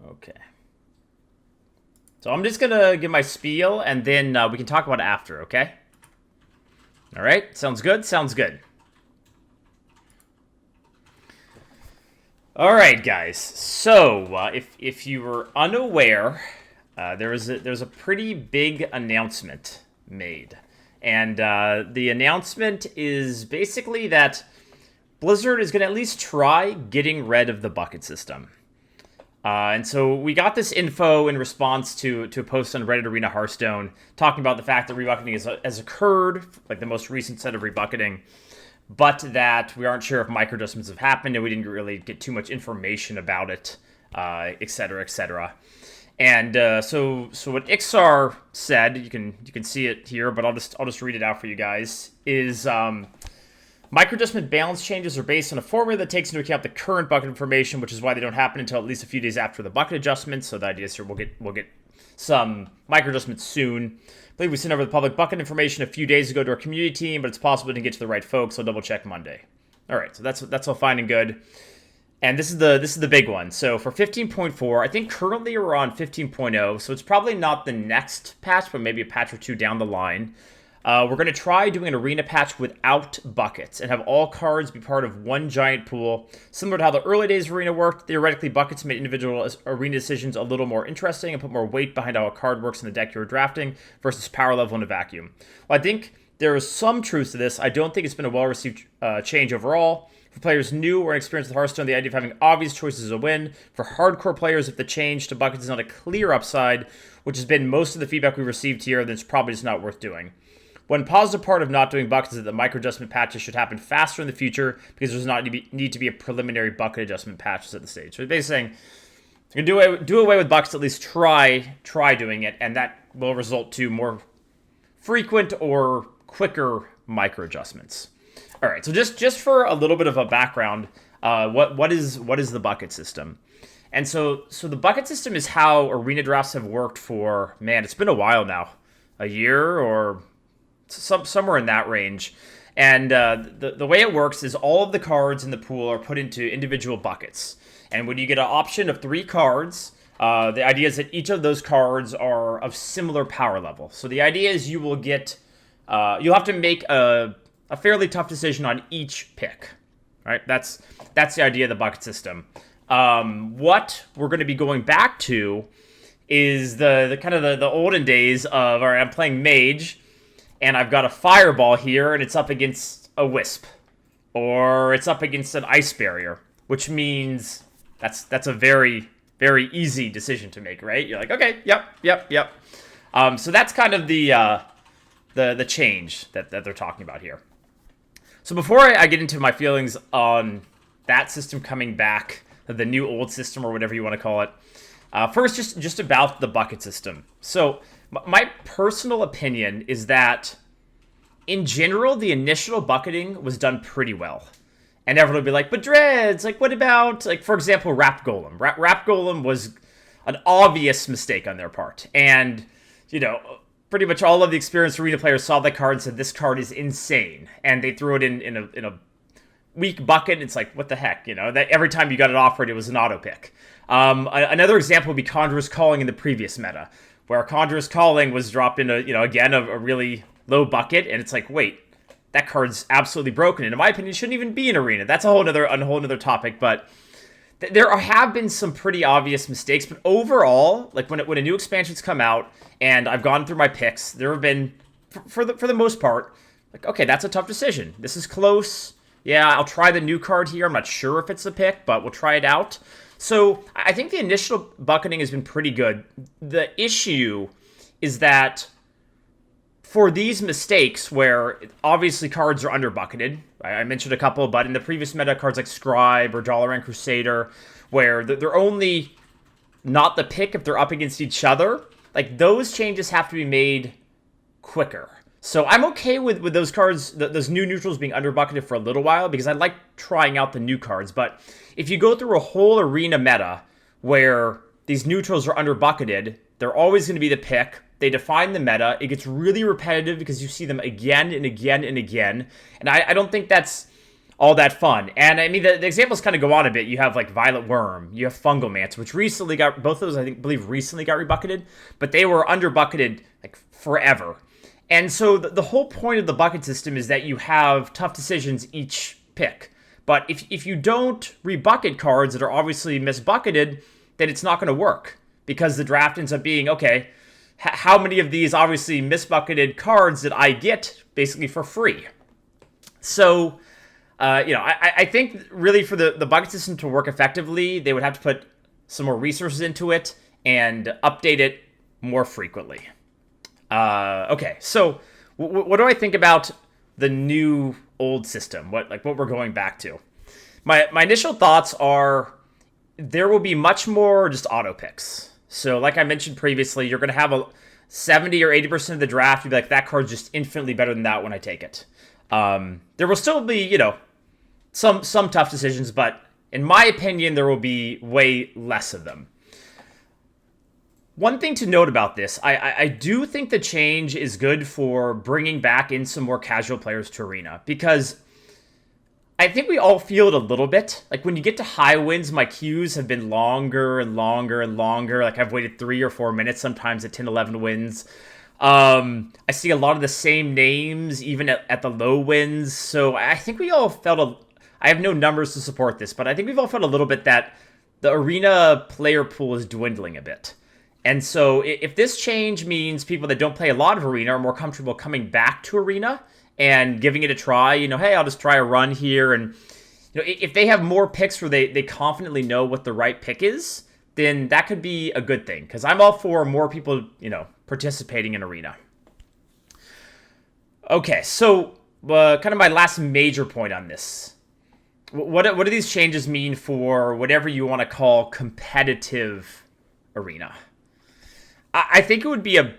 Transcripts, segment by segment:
Okay. So I'm just gonna give my spiel, and then we can talk about it after, okay? Alright, sounds good? Sounds good. Alright, guys. So, if you were unaware, there's a pretty big announcement made. And the announcement is basically that Blizzard is going to at least try getting rid of the bucket system. And so we got this info in response to a post on Reddit Arena Hearthstone talking about the fact that rebucketing has occurred, like the most recent set of rebucketing, but that we aren't sure if micro adjustments have happened, and we didn't really get too much information about it, etc., etc. And so what Ixar said, you can see it here, but I'll just read it out for you guys. Is micro adjustment balance changes are based on a formula that takes into account the current bucket information, which is why they don't happen until at least a few days after the bucket adjustment. So the idea is here we'll get some micro adjustments soon. I believe we sent over the public bucket information a few days ago to our community team, but it's possible to get to the right folks. So double check Monday. All right, so that's all fine and good. And this is the big one. So for 15.4, I think currently we're on 15.0, so it's probably not the next patch, but maybe a patch or two down the line. We're going to try doing an arena patch without buckets and have all cards be part of one giant pool. Similar to how the early days of Arena worked, theoretically buckets made individual arena decisions a little more interesting and put more weight behind how a card works in the deck you're drafting versus power level in a vacuum. Well, I think there is some truth to this. I don't think it's been a well-received change overall. For players new or inexperienced with Hearthstone, the idea of having obvious choices is a win. For hardcore players, if the change to buckets is not a clear upside, which has been most of the feedback we've received here, then it's probably just not worth doing. One positive part of not doing buckets is that the micro adjustment patches should happen faster in the future because there's not need to be a preliminary bucket adjustment patches at the stage. So they're basically saying, you can do away with buckets, at least try doing it, and that will result to more frequent or quicker micro adjustments. All right, so just for a little bit of a background, what is the bucket system? And so the bucket system is how arena drafts have worked for, man, it's been a while now, a year or somewhere in that range. And the way it works is all of the cards in the pool are put into individual buckets. And when you get an option of 3 cards, the idea is that each of those cards are of similar power level. So the idea is you will get, you'll have to make a fairly tough decision on each pick, right? That's the idea of the bucket system. What we're going to be going back to is the kind of the olden days of, all right, I'm playing mage, and I've got a fireball here, and it's up against a wisp, or it's up against an ice barrier, which means that's a very, very easy decision to make, right? You're like, okay, yep. So that's kind of the change that they're talking about here. So before I get into my feelings on that system coming back, the new old system or whatever you want to call it, first just about the bucket system. So my personal opinion is that in general, the initial bucketing was done pretty well. And everyone would be like, but Dreads, like what about, like for example, Rap Golem. Rap Golem was an obvious mistake on their part. And, you know, pretty much all of the experienced arena players saw the card and said, this card is insane. And they threw it in a weak bucket. It's like, what the heck? You know, that every time you got it offered, it was an auto pick. Another example would be Conjurer's Calling in the previous meta, where Conjurer's Calling was dropped in a really low bucket. And it's like, wait, that card's absolutely broken. And in my opinion, it shouldn't even be an arena. That's a whole other topic. But there have been some pretty obvious mistakes. But overall, like when a new expansion's come out and I've gone through my picks, there have been, for the most part, like, okay, that's a tough decision. This is close. Yeah, I'll try the new card here. I'm not sure if it's a pick, but we'll try it out. So I think the initial bucketing has been pretty good. The issue is that for these mistakes where obviously cards are under bucketed, I mentioned a couple, but in the previous meta, cards like Scribe or Dalaran Crusader, where they're only not the pick if they're up against each other, like those changes have to be made quicker. So I'm okay with those cards, those new neutrals being under bucketed for a little while, because I like trying out the new cards. But if you go through a whole arena meta where these neutrals are under bucketed, they're always going to be the pick. They define the meta. It gets really repetitive because you see them again and again and again. And I don't think that's all that fun. And I mean, the examples kind of go on a bit. You have like Violet Worm, you have Fungal Mance, which recently got, both of those believe recently got rebucketed, but they were underbucketed like forever. And so the whole point of the bucket system is that you have tough decisions each pick. But if you don't rebucket cards that are obviously misbucketed, then it's not going to work, because the draft ends up being, okay, how many of these obviously misbucketed cards did I get basically for free? So, I think really for the bucket system to work effectively, they would have to put some more resources into it and update it more frequently. Okay, so what do I think about the new old system? What we're going back to? My initial thoughts are there will be much more just auto picks. So like I mentioned previously, you're going to have a 70 or 80% of the draft. You'll be like, that card's just infinitely better than that when I take it. There will still be, some tough decisions, but in my opinion, there will be way less of them. One thing to note about this, I do think the change is good for bringing back in some more casual players to Arena, because I think we all feel it a little bit. Like when you get to high wins, my queues have been longer and longer and longer. Like I've waited 3 or 4 minutes sometimes at 10, 11 wins. I see a lot of the same names even at the low wins. So I think we all felt I have no numbers to support this, but I think we've all felt a little bit that the Arena player pool is dwindling a bit. And so if this change means people that don't play a lot of Arena are more comfortable coming back to Arena and giving it a try, hey, I'll just try a run here. And if they have more picks where they confidently know what the right pick is, then that could be a good thing. Because I'm all for more people, participating in Arena. Okay, so kind of my last major point on this. What do these changes mean for whatever you want to call competitive Arena? I think it would be a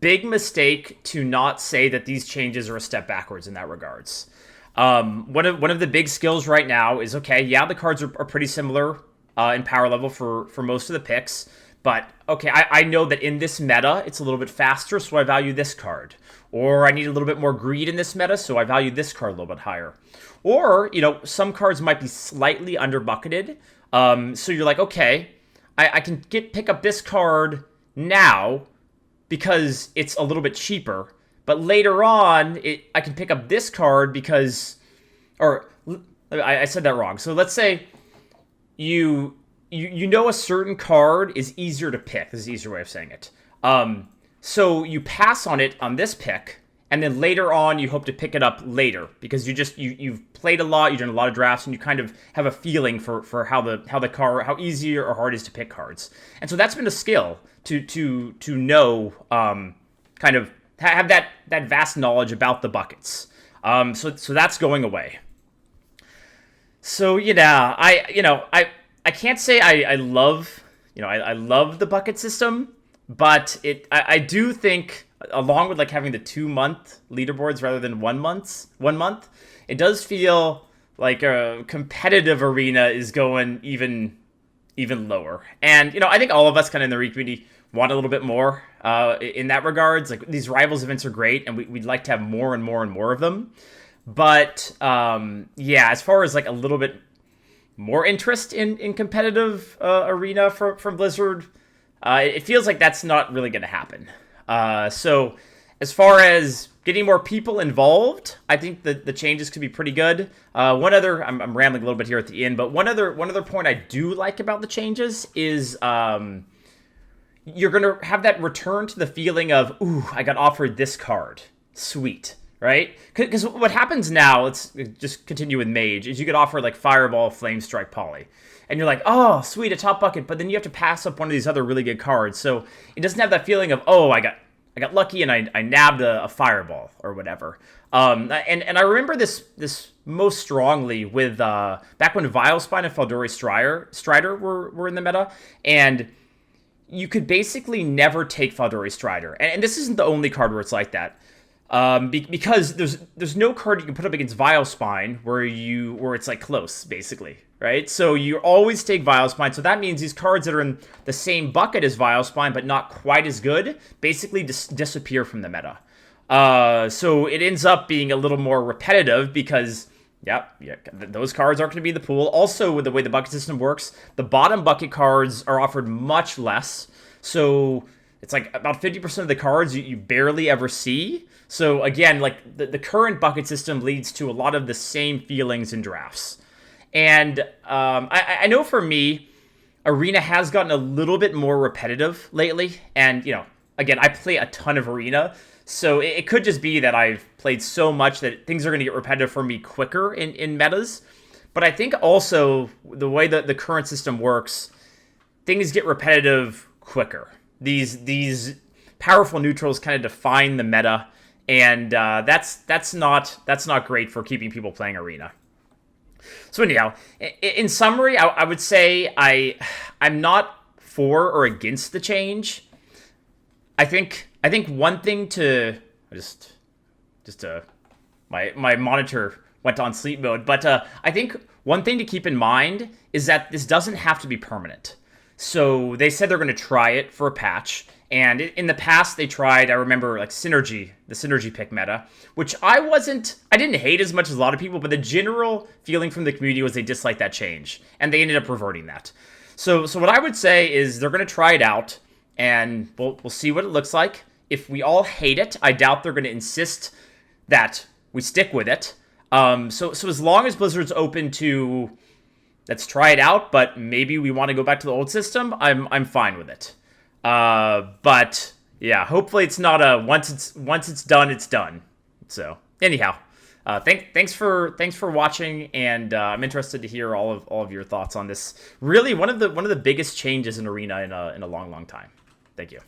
big mistake to not say that these changes are a step backwards in that regards. One of the big skills right now is, okay, yeah, the cards are pretty similar in power level for most of the picks, but okay, I know that in this meta, it's a little bit faster, so I value this card. Or I need a little bit more greed in this meta, so I value this card a little bit higher. Or, some cards might be slightly underbucketed, so you're like, okay, I can pick up this card now because it's a little bit cheaper, but later on I can pick up this card because, or I said that wrong. So let's say you a certain card is easier to pick. This is an easier way of saying it. So you pass on it on this pick, and then later on you hope to pick it up later because you've played a lot, you've done a lot of drafts, and you kind of have a feeling for how easy or hard it is to pick cards. And so that's been a skill to know, kind of have that vast knowledge about the buckets. So that's going away. So I can't say I love I love the bucket system, but I do think, along with like having the 2-month leaderboards rather than 1 month, it does feel like a competitive Arena is going even lower. And I think all of us kind of in the Arena community want a little bit more in that regards. Like these rivals events are great, and we'd like to have more and more and more of them. But as far as like a little bit more interest in competitive Arena from Blizzard, it feels like that's not really going to happen. So as far as getting more people involved, I think the changes could be pretty good. One other, I'm rambling a little bit here at the end, but one other point I do like about the changes is you're going to have that return to the feeling of, ooh, I got offered this card. Sweet. Right? Because what happens now, let's just continue with Mage, is you get offered like Fireball, Flame Strike, Poly. And you're like, oh, sweet, a top bucket, but then you have to pass up one of these other really good cards. So it doesn't have that feeling of, oh, I got lucky and I nabbed a Fireball or whatever. And I remember this most strongly with back when Vilespine and Faldori Strider were in the meta, and you could basically never take Faldori Strider. And this isn't the only card where it's like that. Because there's no card you can put up against Vilespine where it's like close, basically, right? So you always take Vilespine. So that means these cards that are in the same bucket as Vilespine but not quite as good basically disappear from the meta. So it ends up being a little more repetitive because Yep, yeah, those cards are going to be in the pool. Also, with the way the bucket system works, the bottom bucket cards are offered much less. So it's like about 50% of the cards you barely ever see. So again, like the current bucket system leads to a lot of the same feelings in drafts. And I know for me, Arena has gotten a little bit more repetitive lately. And, again, I play a ton of Arena. So it could just be that I've played so much that things are going to get repetitive for me quicker in metas. But I think also the way that the current system works, things get repetitive quicker. These powerful neutrals kind of define the meta, and that's not great for keeping people playing Arena. So anyhow, in summary, I would say I'm not for or against the change. I think one thing to my monitor went on sleep mode, but I think one thing to keep in mind is that this doesn't have to be permanent. So they said they're going to try it for a patch, and in the past they tried. I remember like the synergy pick meta, which I didn't hate as much as a lot of people, but the general feeling from the community was they disliked that change, and they ended up reverting that. So what I would say is they're going to try it out, and we'll see what it looks like. If we all hate it, I doubt they're going to insist that we stick with it. So as long as Blizzard's open to let's try it out, but maybe we want to go back to the old system, I'm fine with it. But yeah, hopefully it's not a once it's done, it's done. So anyhow, thanks for watching, and I'm interested to hear all of your thoughts on this. Really, one of the biggest changes in Arena in a long time. Thank you.